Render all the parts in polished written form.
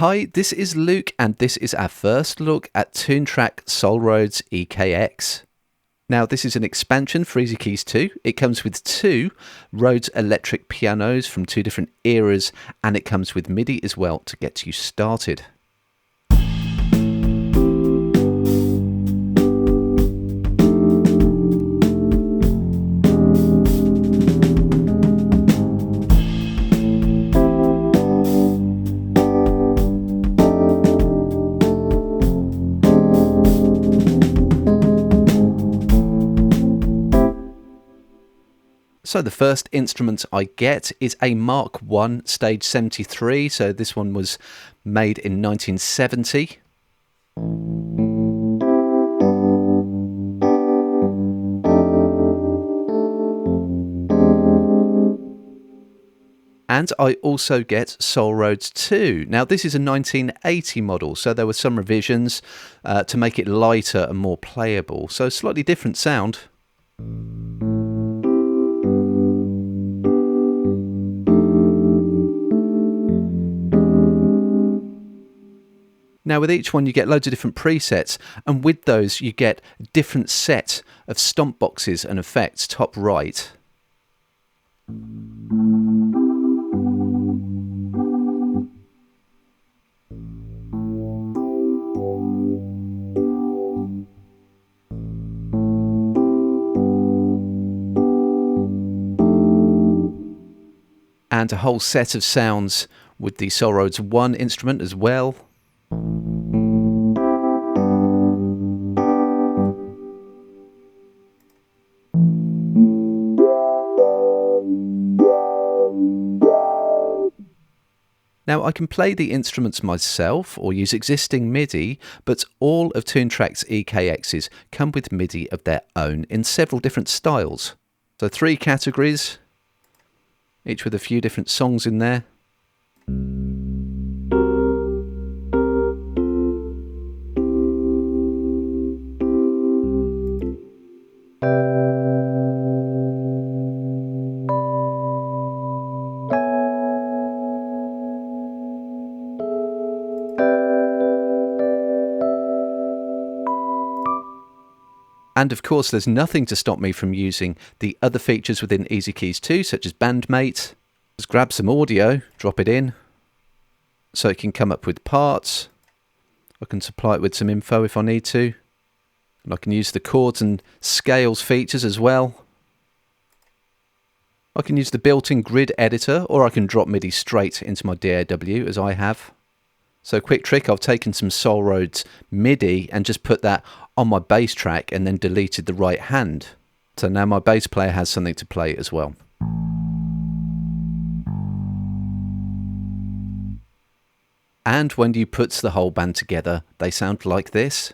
Hi, this is Luke, and this is our first look at Toontrack Soul Rhodes EKX. Now, this is an expansion for EZKeys 2. It comes with two Rhodes electric pianos from two different eras, and it comes with MIDI as well to get you started. So the first instrument I get is a Mark I Stage 73, so this one was made in 1970. And I also get Soul Rhodes 2. Now this is a 1980 model, so there were some revisions to make it lighter and more playable, so slightly different sound. Now with each one you get loads of different presets, and with those you get a different set of stomp boxes and effects top right. And a whole set of sounds with the Soul Rhodes 1 instrument as well. Now I can play the instruments myself or use existing MIDI, but all of Toontrack's EKXs come with MIDI of their own in several different styles. So 3 categories, each with a few different songs in there. And of course, there's nothing to stop me from using the other features within EZKeys 2, such as Bandmate. Just grab some audio, drop it in, so it can come up with parts. I can supply it with some info if I need to. And I can use the chords and scales features as well. I can use the built-in grid editor, or I can drop MIDI straight into my DAW, as I have. So quick trick, I've taken some Soul Rhodes MIDI and just put that on my bass track and then deleted the right hand. So now my bass player has something to play as well. And when you put the whole band together, they sound like this.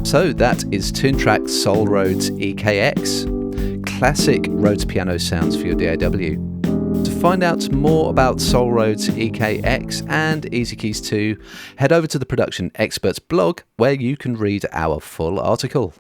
So that is Toontrack Soul Rhodes EKX, classic Rhodes piano sounds for your DAW. To find out more about Soul Rhodes EKX and EZKeys 2, head over to the Production Experts blog where you can read our full article.